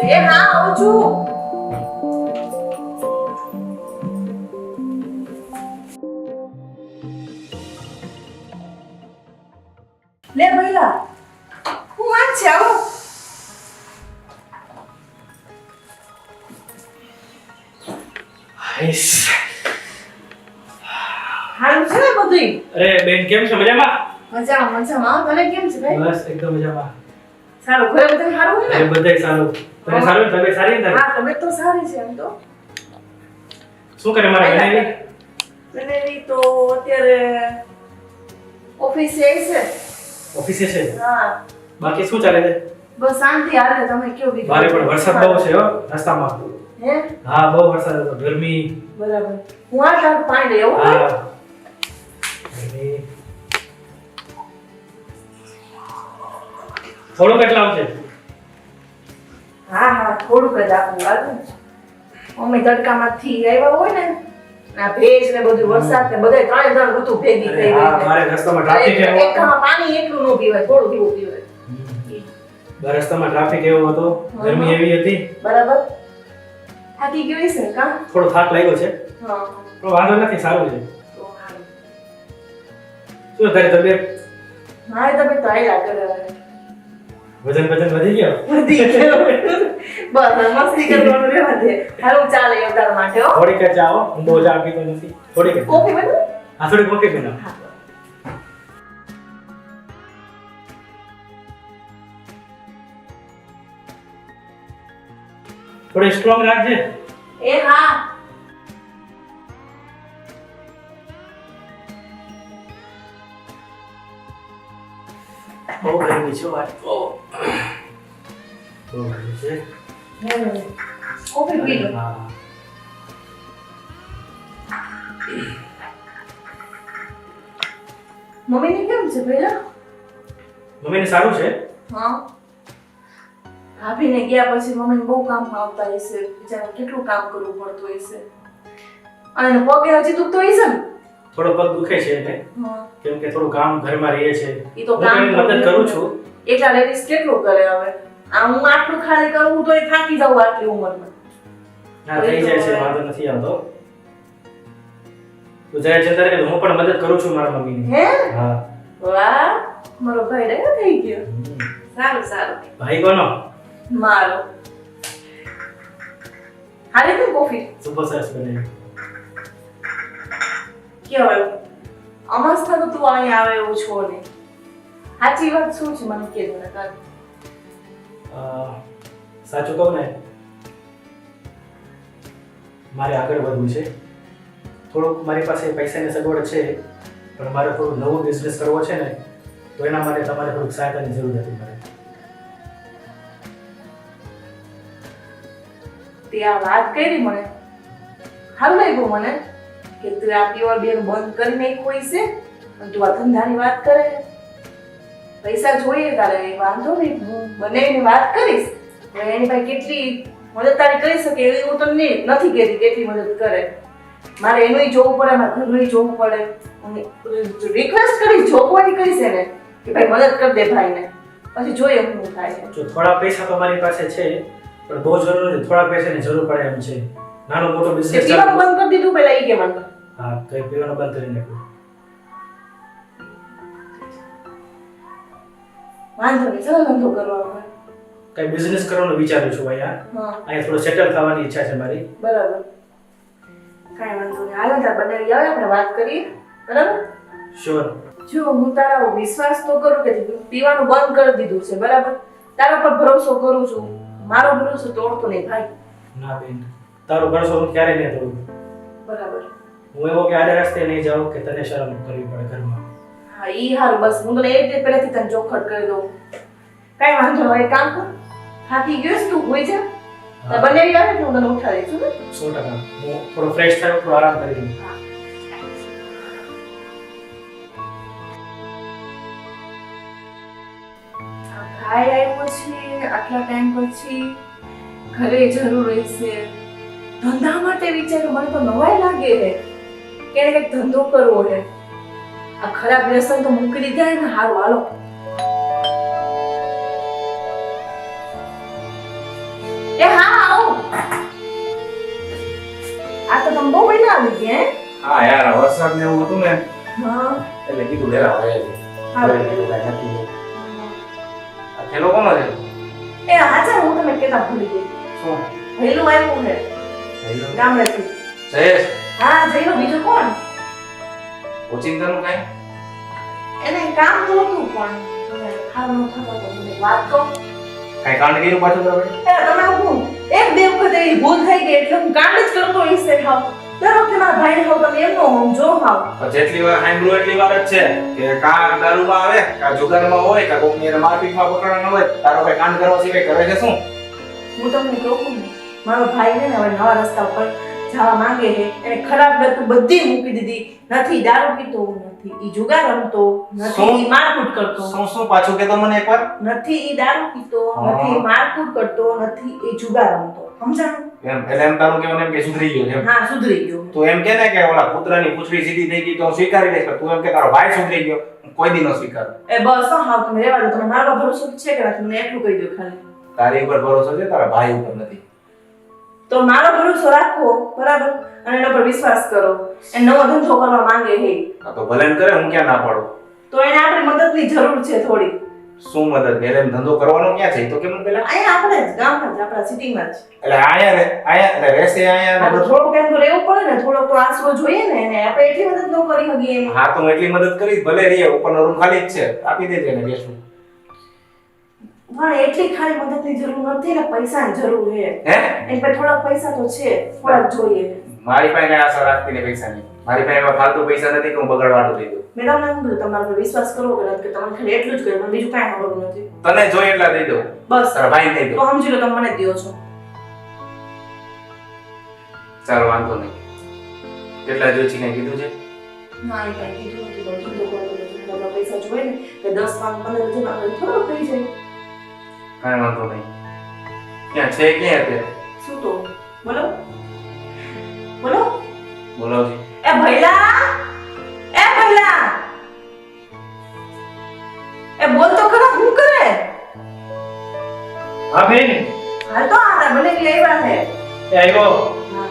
એ હા આવું છું. લે ભઈલા હું વાત છે આવો. હાઈસ. હારું છે ને બધુંય? અરે બેન કેમ છો? મજામાં? મજામાં મજામાં. તને કેમ છે ભાઈ? બસ એકદમ મજામાં. સારું, ઘરે બધા સારું હોય અરે ને? બધાય સારું. તને સારું ને? તબિયત સારી ને તારી? હા તબિયત તો સારી છે એમ તો. શું કરે મારા બનેવી? બનેવી તો અત્યારે ઓફિસે છે. ઓફિસે છે? હા બાકી શું ચાલે છે? બસ શાંતિ હાલે. તમે કયો બીજું? બારે પણ વરસાદ બહુ છે હો રસ્તામાં. હે હા બહુ વરસાદ હતો. ગરમી. બરાબર. હું આ તારું પાણી લઈ આવું. હા ગરમી. થોડું કેટલા આવશે? હા હા થોડુંક જ આપું હાલો. મમ્મી તડકામાંથી આવ્યા હોય ને આ ભેજ ને બધું વરસાદ ને બધે ત્રણે ત્રણ ઋતુ ભેગી થઈ હા ગઈ. મારે રસ્તામાં ટ્રાફિક એવો હતો. એકમાં પાણી એટલું ન પીવાય, થોડું પીવું પીવાય. બાર રસ્તામાં ટ્રાફિક એવો હતો. ગરમી એવી હતી. બરાબર. થાકી ગઈ છે ને કા? થોડો થાક લાગ્યો છે હા પણ વાંધો નથી, સારું છે. તો હારું. શું તારી તબિયત? મારી તબિયત તો આયલા કરે હવે. વજન વધી ગયો? વધી ગયો. બસ મસ્તી કરવાનું રહેવા દે. હારું ચાલે એ તારા માટે હો. થોડીક જ ચા હો. હું બહુ ચા પીતો નથી. થોડીક જ. કોફી બનાવ? હા થોડી કોફી પીના. હા. થોડી સ્ટ્રોંગ રાખજે. એ હા. બહુ ગરમી છે વાત. બહુ ગરમી છે. કોફી પી લો. હા. મમ્મીને કેમ છે ભઈલા? મમ્મીને સારું છે? હા. ભાભીને ગયા પછી મમ્મીને બહુ કામ આવતા હશે. બિચારા કેટલું કામ કરવું પડતું હશે. અને પગે હજી દુખતો હશે ને? થોડો પગ દુખે છે એને હા. કેમ કે થોડું કામ ઘરમાં રહે છે. ઈ તો હું કામ એની મદદ કરું છું. એકલા લેડીઝ કેટલું કરે હવે? આ હું આટલું ખાલી કરું તો એ થાકી જાવ આટલી ઉંમરમાં. હા થઈ જાય છે, વાંધો નથી આવતો. તું જાય છે ત્યારે હું પણ મદદ કરું છું મારા મમ્મીની. હે? હા. વાહ, મારો ભાઈ ડાયો થઈ ગયો. સારું સારું. ભાઈ કોનો? મારો. હાલે તો કોફી. સુપર સરસ બને. કેવાય અમસ્તા તો તું અહીંયા આવે એવું છો ને. સાચી વાત શું છે મને કે જરા કર. સાચું કહું ને મારે આગળ વધવું છે. થોડુંક મારી પાસે પૈસાની સગવડ છે પણ મારે થોડું નવો બિઝનેસ કરવો છે ને તો એના માટે તમારે થોડીક સહાયતાની જરૂર હતી મારે. તે આ વાત કરી મને સારું લાગ્યું મને કે તું આ પ્યોર બેન બંધ કરી નાખ્યું હશે અને તું આ ધંધાની વાત કરે. પૈસા જોઈએ તારે એ વાંધો નહીં, હું બંનેની વાત કરીશ. હવે એની પાસે કેટલી મદદ તારી કરી શકે એવી હું તમને નથી કહેતી કેટલી મદદ કરે. મારે એનુંય જોવું પડે, મારા ઘરનુંય જોવું પડે. હું રિક્વેસ્ટ કરીશ, જો કોઈ કરીશ એને કે ભાઈ મદદ કરી દે ભાઈને, પછી જોઈએ શું થાય છે. જો થોડા પૈસા તો મારી પાસે છે પણ બહુ જરૂર નથી, થોડા પૈસાની જરૂર પડે એમ છે. નાનો મોટો તે બિઝનેસ પીવાનું બંધ કરી દીધું પેલા ઈ કે મને. હા કઈ પીવાનું બંધ કરી નાખ્યું. વાંધો નહીં, ચલો ધંધો કરવાનો. કઈ બિઝનેસ કરવાનું વિચારું છું અહીંયા. હા અહીંયા થોડું સેટલ થવાની ઈચ્છા છે મારી. બરાબર. કાંઈ વાંધો નહીં, હાલો તાર બનાવી આવે આપણે વાત કરીએ. બરાબર. શ્યોર. જો હું તારા વિશ્વાસ તો કરું કે પીવાનું બંધ કરી દીધું છે, બરાબર. તારા પર ભરોસો કરું છું, મારો ભરોસો તોડતો નહીં ભાઈ. ના બેન તારો ભરોસો હું ક્યારેય નહીં તોડું. બરાબર. હું એવો કે આડે રસ્તે નહીં જાઉં કે તને શરમ કરવી પડે ઘરમાં. હા ઈ હારું, બસ હું તને એક દિવસ પહેલાથી તને ચોખવટ કરી દઉં. કાંઈ વાંધો નહીં, એક કામ કર, થાકી ગયો છે તું હોઈ જા. તાર બનાવી આવે એટલે હું તને ઉઠાડી દઈશું ને. 100%. હું થોડો ફ્રેશ થયો, થોડો આરામ કરી લઉં. હા ભાઈ આવ્યો છે આટલા ટાઈમ પછી, ઘરે જરૂર રહેશે, ધંધા માટે વિચાર્યું. મને તો નવાઈ લાગે છે કે એને કંઈક ધંધો કરવો છે. આ ખરાબ વ્યસન તો મૂકી દીધા ને. હારું હાલો. એ હા આવો. આ તો તમે બહુ મહિના આવી ગયા હે? હા યાર વરસાદ ને એવું હતું ને હા એટલે કીધું વેલા હોય છે. હારું. કીધું કાંઈ નથી. આ થેલો કોનો છે? એ હાચા હું તમને કેતા ભૂલી ગઈ. શું? ભૈલું આવ્યું છે થેલો? ગામડેથી. જયેશ હા જઈલો. બીજું કોણ? ઓચિંતાનું કાંઈ? એને કામ તો હતું પણ મને ખાવ ન થતો તો મને વાત કહું. કાંઈ કાંડ કર્યું પાછું તમે? તમે હું એક બે વખત એવી ભૂલ થઈ ગઈ એટલે હું કામ જ કરતો ઈસે ખાવ. દર વખતે મારા ભાઈને ખાવ તમે એમનો સમજો ખાવ. પણ જેટલી વાર સાંભળ્યું એટલી વાર જ છે કે કા દારૂમાં આવે કા જુગારમાં હોય કા કોકની એને મારપીટમાં પકડવાનો હોય, તારો ભાઈ કાંડ કરવા સિવાય કરે છે શું? હું તમને કહું ને, મારો ભાઈ છે ને હવે નવા રસ્તા ઉપર જવા માંગે છે. એને ખરાબ લત બધી મૂકી દીધી. નથી દારૂ પીતો, નથી ઈ જુગાર રમતો, નથી શું? ઈ મારકૂટ કરતો, શું પાછું કે તો મને એકવાર? નથી ઈ દારૂ પીતો, નથી ઈ મારકૂટ કરતો, નથી ઈ જુગાર રમતો. સમજાણું? એટલે એમ તારું કહેવાનું એમ કે સુધરી ગયો છે એમ. હા સુધરી ગયો. તું એમ કે ને કે ઓલા પુત્રની પૂંછડી સીધી થઈ ગઈ તો હું સ્વીકારી લઈશ, પણ તું એમ કે તારો ભાઈ સુધરી ગયો, હું કોઈ દી ન સ્વીકારું. એ બસ હા તમે રહેવા દો. તમે મારો ભરોસો છે કે નથી? મને એટલું કહી દો ખાલી. તારી ઉપર ભરોસો છે, તારા ભાઈ ઉપર નથી. તો મારો ભરોસો રાખો બરાબર, અને એના પર વિશ્વાસ કરો. એ નવો ધંધો કરવા માંગે છે આ તો ભલે ને કરે, હું ક્યાં ના પાડું. તો એને આપણી મદદની જરૂર છે થોડી. શું મદદ? એટલે એમ ધંધો કરવાનો ક્યાં છે? ઈ તો કેમ પેલા? અહીંયા આપણે જ ગામમાં જ આપણા સિટીમાં જ. એટલે આયા એટલે રહેશે આયા ને આ તો બધું. થોડુંક એમ તો રહેવું પડે ને, થોડોક તો આશરો જોઈએ ને એને. આપણે એટલી મદદ ન કરી શકીએ એમ. હા તો હું એટલી મદદ કરીશ, ભલે રહે ઉપરનો રૂમ ખાલી જ છે, આપી દેજે ને બેસું. પણ એટલી ખાલી મદદની જરૂર નથી ને, પૈસાની જરૂર છે. હે? એની પાસે થોડા પૈસા તો છે, થોડાક જોઈએ. મારી પાસે કઈ આશા રાખતી ને પૈસાની. મારી પાસે એવા ફાલતુ પૈસા નથી કે હું બગાડવાટું દઈ દઉં. મેડમ ને કીધું તમારા પર વિશ્વાસ કરવો કે નથી, કે તમને ખાલી એટલું જ કહ્યું, મને બીજું કાંઈ ખબર નથી. તને જોઈએ એટલા દઈ દઉં, બસ તારા ભાઈ દઈ દઉં. તો સમજી લો તમે મને જ દો છો. ચાલો વાંધો નહીં. કેટલા જોઈએ છે કઈ કીધું છે? ના એ કાંઈ કીધું નથી. તો ધંધો કરવો નથી, બધા પૈસા જોઈએ ને કે 10, 5, 15 હજાર આપણે થોડો થઈ જાય. કાંઈ વાંધો નહીં. ક્યાં છે ક્યાં અત્યારે? શું તો બોલો બોલો. બોલાવજી. એ ભૈલા, એ ભૈલા, એ બોલ તો ખરા. શું કરે? હા બેન, હાલ તો આ બને કે આવ્યા છે. એ આવ્યો. હા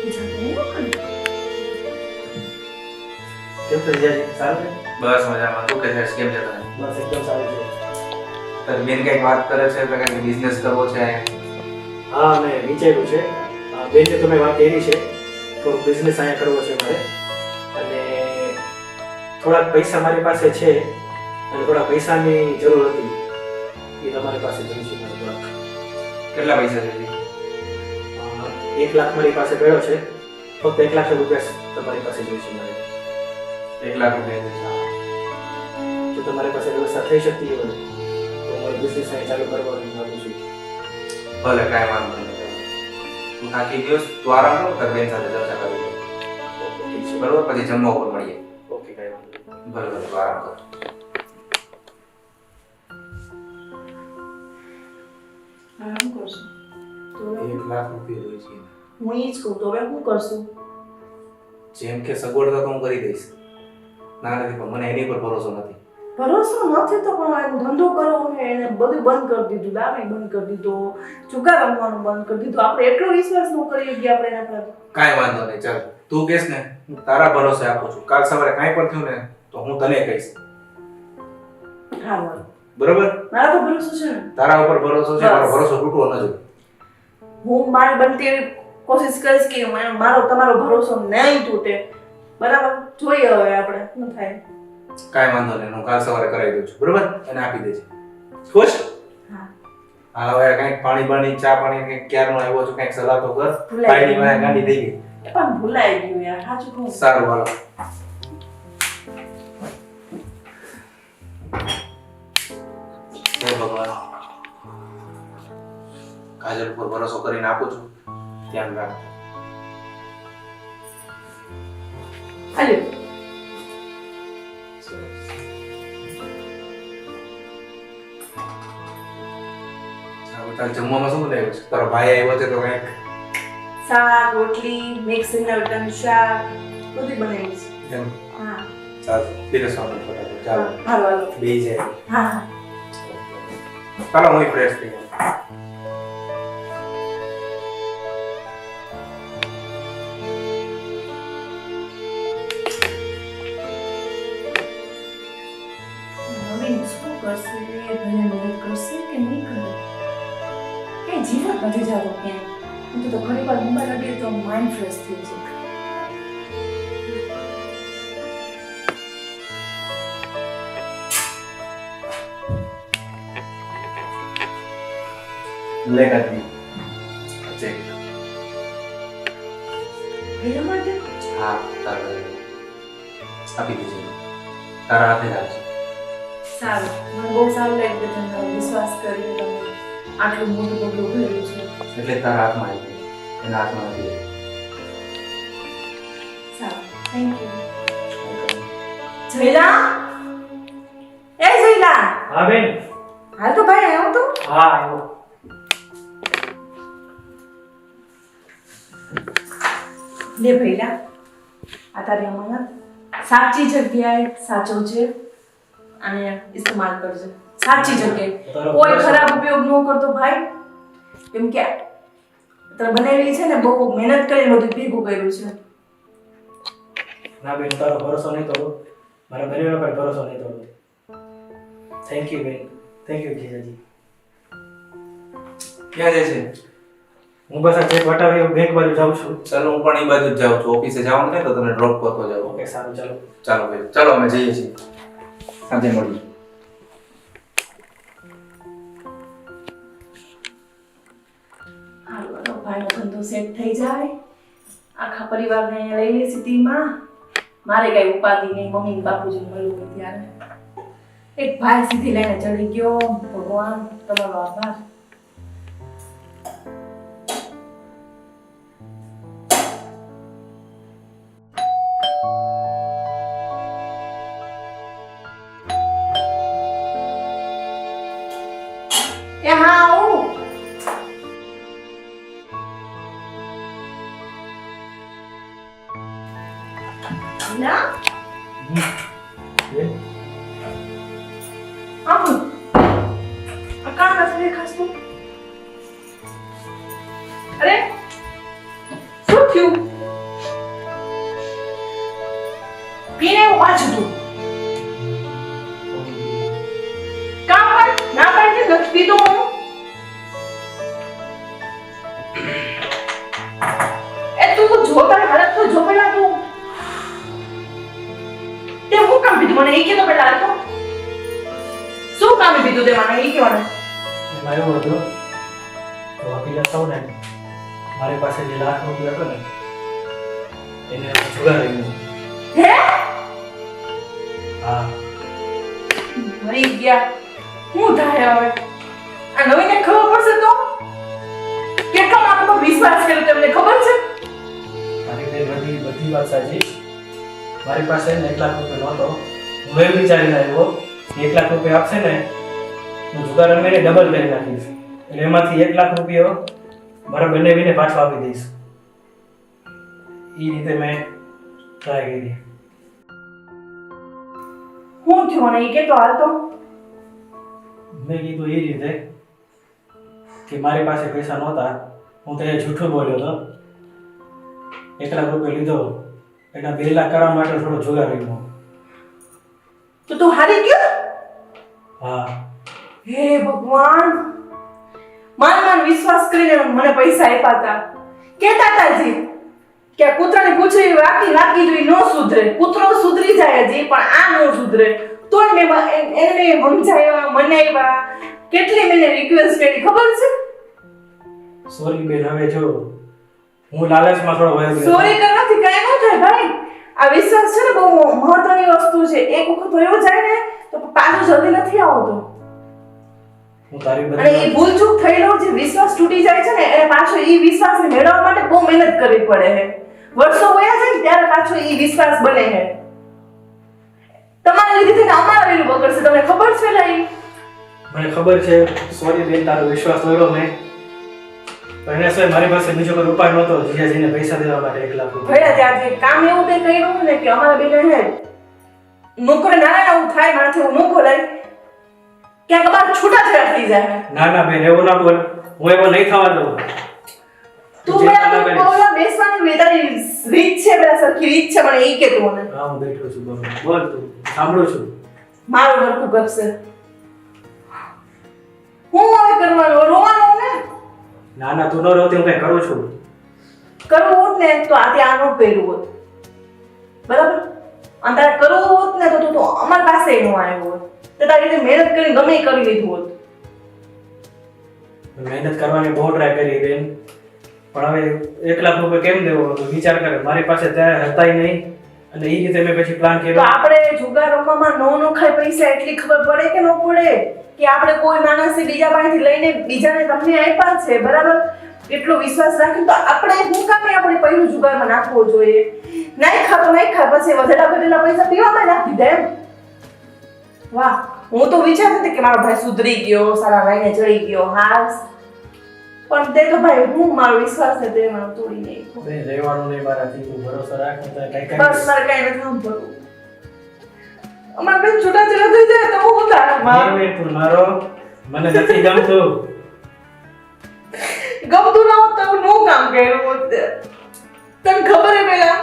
બીજા તો એવું કરે. કેમ તો જીજાજી? સારું છે? બસ મજામાં. તું કે છે કેમ છે તને? બસ એકદમ સારું છે. તારી બેન કઈક વાત કરે છે કે કઈક બિઝનેસ કરવો છે. હા મેં વિચાર્યું છે. બેનને તમે વાત કરી છે, થોડુંક બિઝનેસ અહીંયા કરવો છે મારે, અને થોડાક પૈસા મારી પાસે છે, અને થોડા પૈસાની જરૂર હતી, એ તમારી પાસે જોઈશે મારે થોડાક. કેટલા પૈસા છે? 1 લાખ મારી પાસે ગયો છે, ફક્ત 1 લાખ રૂપિયા તમારી પાસે જોઈશે મારે. 1 લાખ રૂપિયા. જો તમારી પાસે વ્યવસ્થા થઈ શકતી હોય તો મારો બિઝનેસ અહીં ચાલુ કરવાનું માંગુ છું. ભલે કાંઈ વાંધો નહીં. હું થાકી ગયો છું. તું આરામ કર, તારી બેન સાથે ચર્ચા કરી લો. ઓકે ઠીક છે. બરોબર, પછી જમવા ઉપર મળીએ. ઓકે કાંઈ વાંધો નહીં. ભલે ભલે, તું આરામ કર. હા શું કરશું? તો હવે 1 લાખ રૂપિયા જોઈએ છે. હું ઈ જ કહું, તો હવે શું કરશું? જેમ કે સગવડતા તો હું કરી દઈશ. ના નથી, પણ મને એની પર ભરોસો નથી. ભરોસો નથી તો પણ એનો ધંધો કરવો છે, એને બધું બંધ કરી દીધું, દારૂ બંધ કરી દીધો, જુગાર રમવાનું બંધ કરી દીધું. આપણે એટલો વિશ્વાસ ન કરી શકીએ આપણે એના પર. કાંઈ વાંધો નહીં, ચાલ તું કહેશ ને, હું તારા ભરોસે આપું છું. કાલ સવારે કાંઈ પણ થયું ને તો હું તને કહીશ. હા વાંધો. બરોબર? મારા પર ભરોસો છે ને? તારા ઉપર ભરોસો છે, મારો બસ. ભરોસો તૂટવો ન જોઈએ. હું મારી બનતી એવી કોશિશ કરીશ કે મારો તમારો ભરોસો નહીં તૂટે. બરાબર? જોઈએ હવે આપણે શું થાય. કાંઈ વાંધો નહીં, હું કાલ સવારે કરાવી દઉં છું. બરોબર? એને આપી દેજે. ખુશ? હા. હાલ હવે કંઈક પાણી બાણી ચા પાણી કંઈક ક્યારનો આવ્યો છું, કંઈક સલાહ તો કર. ભૂલાઈ પાણી ગયું. માં ગાંડી થઈ ગઈ. એ પણ ભૂલાઈ ગયું યાર, સાચું કહું. સારું હાલો. હે ભગવાન, કાજલ ઉપર ભરોસો કરીને આપું છું, ધ્યાન રાખ. હાલ્યો. તારે જમવામાં શું બનાવ્યું છે? તારો ભાઈ આવ્યો છે તો કંઈક શાક રોટલી મિક્સ રીંગણ શાક બધું બનાવ્યું છે એમ હા ચાલ પીરસવાનું ફટાફટ ચાલો હાલો હાલો બેસી જાય હા હા ચાલો હું ફ્રેશ થઈ જાઉં નવીન શું કરશે ભાઈને મદદ કરશે કે નહીં કરે કઈ જીવન નથી જતો ક્યાંય હું તો ઘણી વાર મોબાઈલ લગીએ તો માઇન્ડ ફ્રેશ થઈ જાય લે કાઢી ચેક એના માટે હા તારા આપી દેજે તારા હાથે જ આપશે સારું મને બહુ સારું લાગ્યું કે તમે વિશ્વાસ કરીને તમે આટલું મોટું પગલું ભર્યું છે એટલે તારા હાથમાં આવી ગયું એના હાથમાં નથી સારું થેન્ક યુ જયલા એ જયલા હા બેન હાલ તો ભાઈ આવ્યો તો હા આવ્યો લે ભૈલા આ તારી અમાનત સાચી જગ્યાએ સાચવજે અને ઇસ્તેમાલ કરજે સાચી જગ્યાએ કોઈ ખરાબ ઉપયોગ ન કરતો ભાઈ કેમ કે તારે બનાવેલી છે ને બહુ મહેનત કરીને બધું ભેગું કર્યું છે ના બેન તારો ભરોસો નહીં તોડો મારા પરિવાર પર ભરોસો નહીં તોડો થેન્ક યુ બેન થેન્ક યુ જીજાજી ક્યાં જાય છે હું બસ આ ચેક વટાવી બેંક બાજુ જાઉં છું ચાલો હું પણ એ બાજુ જ જાઉં છું ઓફિસે જવાનું થાય તો તને ડ્રોપ કરતો જાઉં ઓકે સારું ચાલો ચાલો ભાઈ ચાલો અમે જઈએ છીએ સાંજે મળીએ હાલો હાલો ભાઈનો ધંધો સેટ થઈ જાય આખા પરિવારને અહીંયા લઈ લે સિટીમાં મારે કઈ ઉપાધિ નહીં મમ્મી ને બાપુજી મળવું હોય ત્યારે એક ભાઈ સીધી લઈને ચડી ગયો ભગવાન તમારો આભાર એ હા આવું ના બેન આવું આ કામ નથી દેખાતું અરે શું થયું પીને વાંચું તું કામ કર ના પાડી દે નથી પીધું હું એ તું તો જો તારી હાલત તો જો પેલા તું તે હું કામ પીધું મને એ કે તો પેલા તો શું કામ પીધું તે મને એ કે મને એમાં એવું હતું તો હકીકત કહું ને મારી પાસે જે લાખ રૂપિયા હતો ને એને જુગાર રહી ગયો હે હા મરી ગયા હું થાય હવે આ નવીને ખબર પડશે તો કેટલો મારો પર વિશ્વાસ કર્યો તમને ખબર છે મારી તે બધી વાત સાચી મારી પાસે 1 લાખ રૂપિયા નહોતો હું એવું વિચારીને આવ્યો 1 લાખ રૂપિયા આપશે ને હું જુગાર રમીને ડબલ કરી નાખીશ એટલે એમાંથી 1 લાખ રૂપિયા મારા બંને ભાઈને પાછો આપી દઈશ એ રીતે મેં ટ્રાય કરી હું થયું મને એ કે તો હાલ તો મેં કીધું એ રીતે કે મારી પાસે પૈસા નહોતા હું તો એ જૂઠું બોલ્યો હતો 1 લાખ રૂપિયા લીધો એના 2 લાખ કરવા માટે થોડો જુગાર રહ્યો તો તું હારી ગયો હા હે ભગવાન માન વિશ્વાસ કરીને મને પૈસા આપ્યા હતા કેતા હતા જી કે કૂતરાને પૂછ્યું વાકી નાખી જોઈ નો સુધરે કૂતરો સુધરી જાય જી પણ આ નો સુધરે તોય મેં એને સમજાવ્યા મનાવ્યા કેટલી મેને રિક્વેસ્ટ કરી ખબર છે સોરી બેન હવે જો હું લાલચમાં થોડો વયો ગયો સોરી કરવાથી કઈ ન થાય ભાઈ આ વિશ્વાસ છે ને બહુ મહત્વની વસ્તુ છે એક વખત વયો જાય ને તો પાછો જલ્દી નથી આવતો હું તારી અને એ બધી ભૂલચૂક થયેલો જે વિશ્વાસ તૂટી જાય છે ને એને પાછો એ વિશ્વાસને મેળવવા માટે બહુ મહેનત કરવી પડે છે વર્ષો વયા જાય ને ત્યારે પાછો એ વિશ્વાસ બને છે તમારા લીધે થઈને અમારા વેલું બગડશે તમને ખબર છે લઈ મને ખબર છે, સોરી બેન, તારો વિશ્વાસ તોડ્યો મેં. પણ એને શું મારી પાસે બીજો કોઈ ઉપાય નહોતો જીજાજીને પૈસા દેવા માટે 1 લાખ રૂપિયા. ભયા ત્યાંથી કામ એવું તે કર્યું ને કે અમારા બેને હે નોકરે ના આવું થાય માથે હું નો બોલાય ક્યાંક અમારા છૂટા છેડા થઈ જાય. ના ના બેન, એવું ના બોલ. હું એવો નહીં થવા દઉં. તું પેલા બોલા બેસવાની વેતારી રીત છે, પેલા સરખી રીત છે મને ઈ કે તું મને. હા, હું બેઠો છું. બોલ તું, સાંભળું છું. મારું ઘરકું કરશે હું હવે કરવાનું રોવાનું ને ના ના, તું ન રોતી, હું કઈ કરું છું. કરવું હોત ને તો આજે આનો પહેર્યું હોત, બરાબર? અને તારે કરવું હોત ને તો તું અમારી પાસે ન આવ્યો હોત, તો તારી રીતે મહેનત કરીને ગમે એ કરી લીધું હોત. મહેનત કરવાની બહુ ટ્રાય કરી બેન, પણ હવે 1 લાખ રૂપિયા કેમ દેવો? વિચાર કરે, મારી પાસે ત્યારે હતાય નહીં, અને એ રીતે મેં પછી પ્લાન તો કર્યો. આપણે જુગાર રમવામાં નો ખાય પૈસા એટલી ખબર પડે કે ન પડે કે આપણે કોઈ માણસે બીજા પાસેથી લઈને બીજાને તમને આપ્યા છે, બરાબર? એટલો વિશ્વાસ રાખી તો આપણે હું કામે આપણે પહેલું જુગારમાં નાખવો જોઈએ? નહીં પછી વધેલા ઘટેલા પૈસા પીવામાં નાખી દે એમ. વાહ, હું તો વિચારતી હતી કે મારો ભાઈ સુધરી ગયો, સારા ભાઈને ચડી ગયો. હા, પણ તે તો ભાઈ હું મારો વિશ્વાસ છે તે મને તોડી નાખ્યો. બે રહેવાનું નહીં મારાથી, તું ભરોસો રાખ. હું તને કઈ બસ મારે કઈ નથી સાંભળવું. અમાર બેન છૂટા છેડા થઈ જાય તો હું તારા નહીં, તું મારો મને નથી ગમતું. ગમતું ના હોત તો હું નો કામ કર્યું હોત. તને ખબર હે પેલા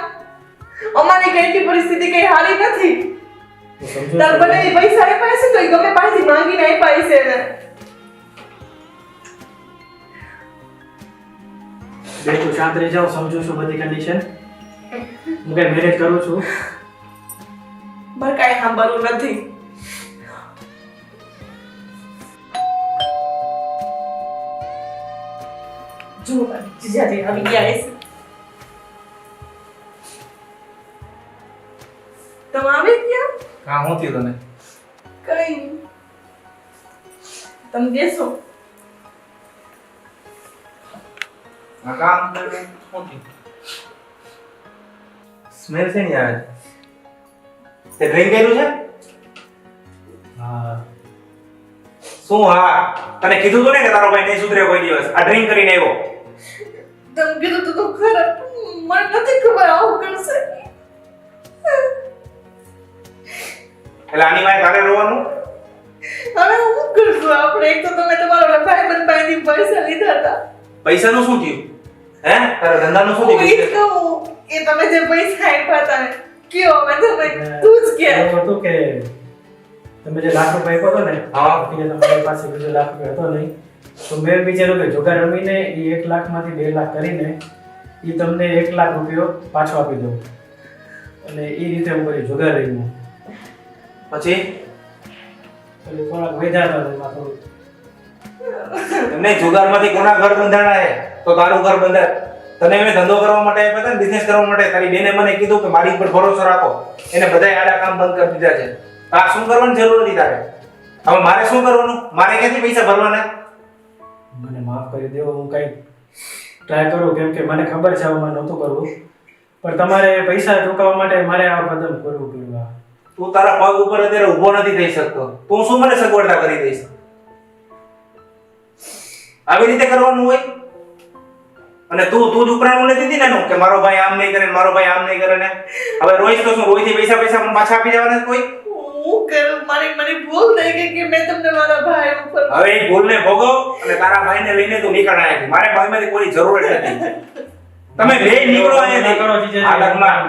અમારી કઈ પરિસ્થિતિ કઈ હારી નથી. હું સમજુ તાર છું. બને પૈસા આપ્યા છે તો ઈ ગમે પાસેથી માંગીને આપ્યા છે ને. બે તું શાંત રહી જાઓ, સમજુ છું બધી કન્ડિશન. હું કઈ મેનેજ કરું છું. મારે કાંઈ સાંભળવું નથી. જો જીજાજી આવી ગયા છે. તમે આવી ગયા? કામ હું થયું તને? કઈ નહીં. તમે બેસો. આ કામ શું થયું? સ્મેલ છે ને યાર. તે ડ્રિંક કર્યું છે? હા, શું હા? તને કીધું તું ને કે તારો ભાઈ નહીં સુધરે કોઈ દિવસ. આ ડ્રિંક કરીને આવ્યો. તમે કીધું તો ખરા, મને નથી ખબર આવું કરશે. એટલે આની માય તારે રોવાનું? હવે હું કરશું આપણે? એક તો તમે તમારા ભાઈબંધ પાસેથી પૈસા લીધા હતા. પૈસાનું શું થયું? હે? તારા ધંધાનું શું હું ઈ જ થયું? કહું કે તમે જે પૈસા આપ્યા હતા ને, કયો હવે તમે તું જ કે. એવું હતું કે તમે જે 1 લાખ રૂપિયા આપ્યો હતો ને, હા. કે તમારી પાસે બીજો 1 લાખ રૂપિયા હતો નહીં, તો મેં વિચાર્યું કે જુગાર રમીને એ 1 લાખમાંથી 2 લાખ કરીને એ તમને 1 લાખ રૂપિયો પાછો આપી દઉં. અને એ રીતે હું કરી જુગાર રમ્યો. પછી એટલે થોડાક વધારે એમાં થોડું. એમને જુગારમાંથી કોના ઘર બંધાણા હે? તો તારું ઘર બંધાય. તને મેં ધંધો કરવા માટે આપ્યા હતા ને, બિઝનેસ કરવા માટે. તારી બેને મને કીધું કે મારી ઉપર ભરોસો રાખો. એને બધાય આડા કામ બંધ કરી દીધા છે. આ શું કરવાની જરૂર નથી તારે. હવે મારે શું કરવાનું? મારે ક્યાંથી પૈસા ભરવાના? મને માફ કરી દેવો, હું કંઈ ટ્રાય કરું, કેમ કે મને ખબર છે આવું મને નહોતું કરવું, પણ તમારે પૈસા ચૂકવવા માટે મારે આ કદમ કરવું પડ્યું. તું તારા પગ ઉપર અત્યારે ઊભો નથી થઈ શકતો. તું શું મને સગવડતા કરી દઈશ? આવી રીતે કરવાનું હોય? અને તું ઉપરાણું નથી દીધી ને કે મારો ભાઈ આમ નહીં કરે ને મારો ભાઈ આમ નહીં કરે ને. હવે રોહિત તો શું, રોહિતથી પૈસા પણ પાછા આપી દેવાના કોઈ? હું કરું? મને ભૂલ થઈ ગઈ કે મેં તમને મારા ભાઈ ઉપર. હવે એ ભૂલને ભોગવ અને તારા ભાઈને લઈને તું નીકળ આયાથી. મારે ભાઈમાંથી કોઈ જરૂર જ નથી. તમે બે નીકળો અહીંયાથી. આ લગ્નમાં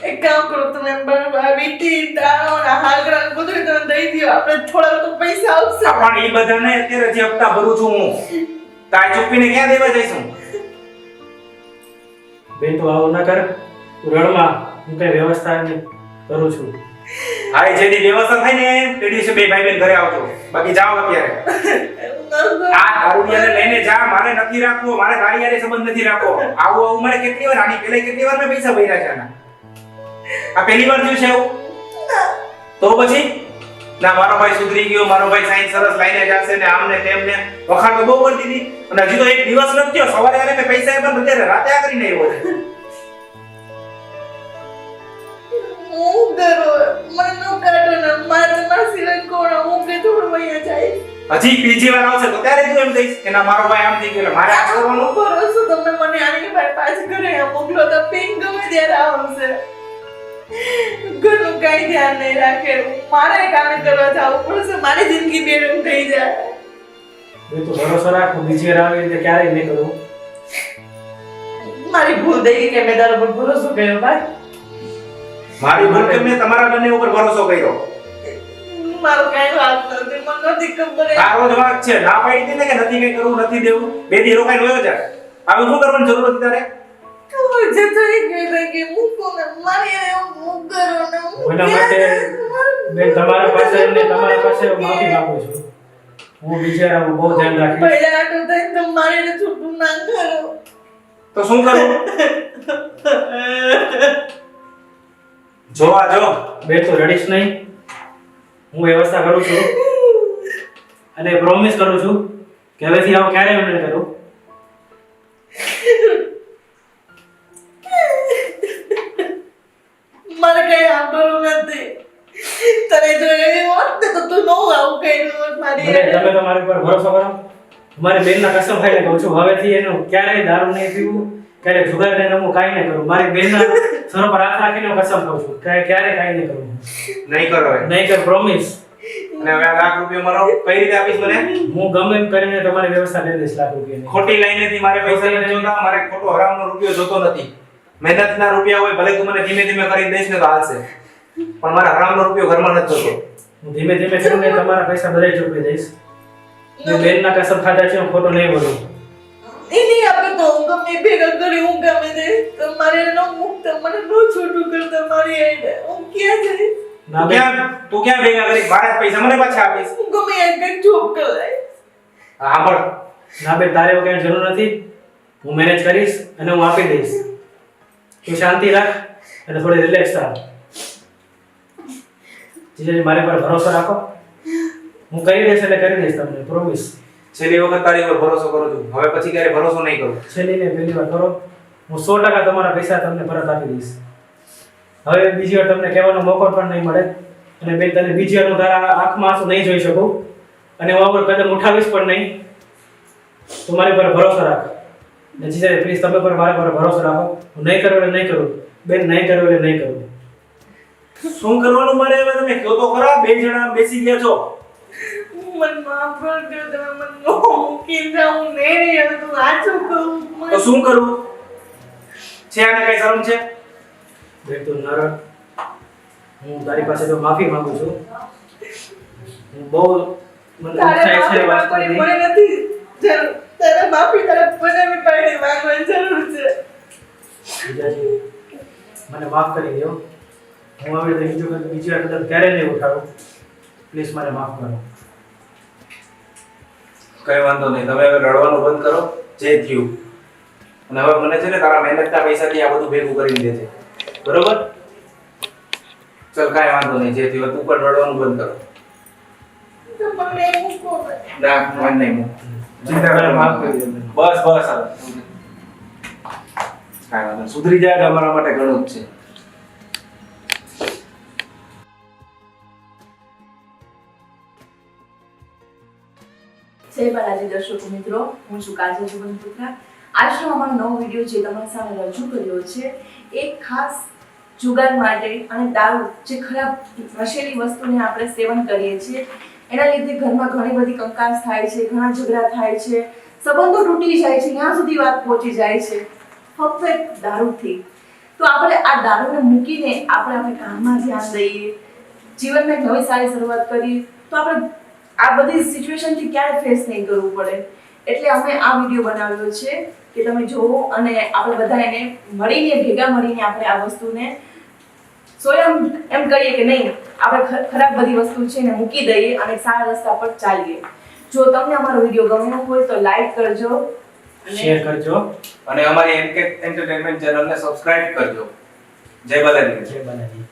એક કામ કરો, તમે બરાબર વીટી દાણો ને હાલગડા બધું તમે દઈ દો. આપણે થોડા તો પૈસા આવશે. પણ એ બધાને અત્યારે જે હપ્તા ભરું છું હું, તાય ચૂકવીને ક્યાં દેવા જઈશું? બેન તું આવું ના કર, તું રડમાં, હું કઈ વ્યવસ્થા કરું છું. હા, એ જેની વ્યવસ્થા થાય ને તે દિવસે બે ભાઈ બેન ઘરે આવજો. બાકી જાઓ અત્યારે. આ દારૂડિયાને લઈને જા. મારે નથી રાખવો, મારે તારી હારે સંબંધ નથી રાખવો. આવું મારે કેટલી વાર, આની પહેલા કેટલી વાર મેં પૈસા ભર્યા છે આના. આ પહેલી વાર થયું છે એવું? તો પછી ના મારો ભાઈ સુધરી ગયો, મારો ભાઈ સાઈન સરસ લાઈને જશે ને આમ ને તેમ ને વખાણ તો બહુ કરતી હતી. અને હજી તો એક દિવસ નથી થયો. સવારે આને મેં પૈસા આપ્યા, અત્યારે રાતે આ કરીને આવ્યો છે. હું કરો મને નો કાઢો ને મારા સિવાય કોણ હું કે થોડું વયા જાય હજી બીજી વાર આવશે તો ત્યારે તું એમ કહીશ કે ના મારો ભાઈ આમ થઈ ગયો એટલે મારે આ કરવાનું. ભરોસો તમે મને આની ભાઈ પાછું ઘરે મોકલો તો પિન ગમે ત્યારે આવશે ઘરનું કઈ ધ્યાન નહીં રાખે મારે કામે કરવા જવું પડશે મારી જિંદગી બેરંગ થઈ જાય બે તો ભરોસો રાખ હું બીજી વાર આવી રીતે ક્યારેય નહીં કરું. મારી ભૂલ થઈ ગઈ કે મેં તારા પર ભરોસો કર્યો ભાઈ મારી ભૂલ કે મેં તમારા બંને ઉપર ભરોસો કર્યો. મારો કઈ વાત નથી મને નથી ખબર તારો જ વાત છે ના પાડી દે ને કે નથી કઈ કરવું નથી દેવું બે દી રોકાઈ વયો જા. હવે શું કરવાની જરૂર હતી તારે? જે થઈ ગયું કે મૂકો ને મારી એવું કરો ને એના માટે બેન તમારા પાસે માફી માંગુ છું. હું બીજી વાર બહુ ધ્યાન રાખીશ. પહેલા આટો થઈને તો મારીને છૂટું ના કરો તો શું કરું? જોવા જો બેન તો રડીશ નહીં. હું વ્યવસ્થા કરું છું અને પ્રોમિસ કરું છું કે હવેથી આવું ક્યારેય નહીં કરું. મારે કઈ સાંભળવું નથી તને જો એવી હોત ને તો તું નો આવું કર્યું હોત મારી મને તમે તો મારી પર ભરોસો કરો. મારી બેનના કસમ ખાઈને કહું છું હવેથી એનું ક્યારેય દારૂ નહીં પીવું ક્યારેય જુગાર નહીં રમવું કાંઈ નહીં કરું. મારી બેનના સરો પર હાથ રાખીને કસમ ખાઉં છું ક્યારેય કાંઈ નહીં કરું. નહીં કરો હવે. નહીં કર પ્રોમિસ. અને હવે આ લાખ રૂપિયા મારો કઈ રીતે આપીશ મને? હું ગમે એમ કરીને તમારી વ્યવસ્થા કરી દઈશ લાખ રૂપિયાની. ખોટી લાઈનેથી મારે પૈસા નથી જોતા મારે ખોટો હરામનો રૂપિયો જોતો નથી. મહેનતના રૂપિયા હોય ભલે તું મને ધીમે ધીમે કરી દઈશ ને તો હાલશે પણ મારા હરામનો રૂપિયો ઘરમાં નથી જોતો. હું ધીમે ધીમે કરીને તમારા પૈસા બધા ચૂકવી દઈશ. મેં બેનના કસમ ખાધા છે હું ખોટું નહીં બોલું. એની આપે તો હું ગમે ભેગા કરી હું ગમે તે તમારે નો મુક્ત મને નો છોટું કરતા મારી આઈને હું ક્યાં જઈશ ના બેન તું ક્યાં ભેગા કરી મારા પૈસા મને પાછા આપીશ? હું ગમે એક જોબ કરાય હા પણ ના બેન તારે એવું કઈ જરૂર નથી. હું મેનેજ કરીશ અને હું આપી દઈશ. તું શાંતિ રાખ અને થોડી રિલેક્સ થાવ. જીજાજી મારી પર ભરોસો રાખો. હું કરી દઈશ એટલે કરી દઈશ તમને પ્રોમિસ. છેલ્લી વખત તારી પર ભરોસો કરું છું હવે પછી ક્યારે ભરોસો નહીં કરું. છેલ્લી ને પહેલી વાર કરો. હું 100% તમારા પૈસા તમને પરત આપી દઈશ. હવે બીજી વાર તમને કહેવાનો મોકો પણ નહીં મળે અને બેન તને બીજી વાર હું તારા આંખમાં આંસુ નહીં જોઈ શકું અને હું આગળ કદમ ઉઠાવીશ પણ નહીં. તું મારી પર ભરોસો રાખ. ને જીજાજી પ્લીઝ તમે પર મારા પર ભરોસો રાખો. હું નહીં કરું એટલે નહીં કરું. બેન નહીં કરું એટલે નહીં કરું. શું કરવાનું મારે હવે તમે કહો તો ખરા. બે જણા બેસી ગયા છો. મન માફ કરજો તમે મને નો મૂકી જાઉં નહીં રે હવે તું સાચું કહું તો શું કરું? છે આને કઈ શરમ છે? બેન તું નરક. હું તારી પાસે તો માફી માંગુ છું. હું બહુ મને તારે ઈચ્છા છે માફી વાત માંગવાની કરવાની. મને નથી જરૂર તારે માફી તારે બનાવી પાડી માંગવાની જરૂર છે જીજાજી મને માફ કરી દો. હું હવે બીજી વાર કદમ ક્યારે નહીં ઉઠાડું. પ્લીઝ મને માફ કરો. કઈ વાંધો નહીં તમે હવે રડવાનું બંધ કરો જે થયું. અને હવે મને છે ને તારા મહેનતના પૈસાથી આ બધું ભેગું કરીને દેજે બરોબર? ચલ કાંઈ વાંધો નહીં જે થયું તું પણ રડવાનું બંધ કરો. તો મને મૂકો ના મન નહીં હું ચિંતા મને કરો માફ કરી દો. બસ બસ હવે કાંઈ વાંધો નહીં. સુધરી જાય તો અમારા માટે ઘણું જ છે. જય બાલાજી દર્શક મિત્રો, હું છું કાજલ જુગનપુત્રા. આજનો અમારો નવો વિડીયો જે તમારી સામે રજૂ કર્યો છે એક ખાસ જુગાર માટે અને દારૂ જે ખરાબ નશેલી વસ્તુને આપણે સેવન કરીએ છીએ એના લીધે ઘરમાં ઘણી બધી કંકાસ થાય છે, ઘણા ઝઘડા થાય છે, સંબંધો તૂટી જાય છે, ત્યાં સુધી વાત પહોંચી જાય છે ફક્ત એક દારૂથી. તો આપણે આ દારૂને મૂકીને આપણે કામમાં ધ્યાન દઈએ, જીવનમાં એક નવી સારી શરૂઆત કરીએ તો આપણે આ બધી સિચ્યુએશનથી ક્યારે ફેસ નહીં કરવું પડે. એટલે અમે આ વિડીયો બનાવ્યો છે કે તમે જોવો અને આપણે બધા એને મળીને ભેગા મળીને આપણે આ વસ્તુને સ્વયં એમ કહીએ કે નહીં આપણે ખરાબ બધી વસ્તુ છે ને મૂકી દઈએ અને સારા રસ્તા પર ચાલીએ. જો તમને અમારો વિડીયો ગમ્યો હોય તો લાઈક કરજો શેર કરજો અને અમારી એનકે એન્ટરટેનમેન્ટ ચેનલને સબસ્ક્રાઇબ કરજો. જય બાલાજી. જય બાલાજી.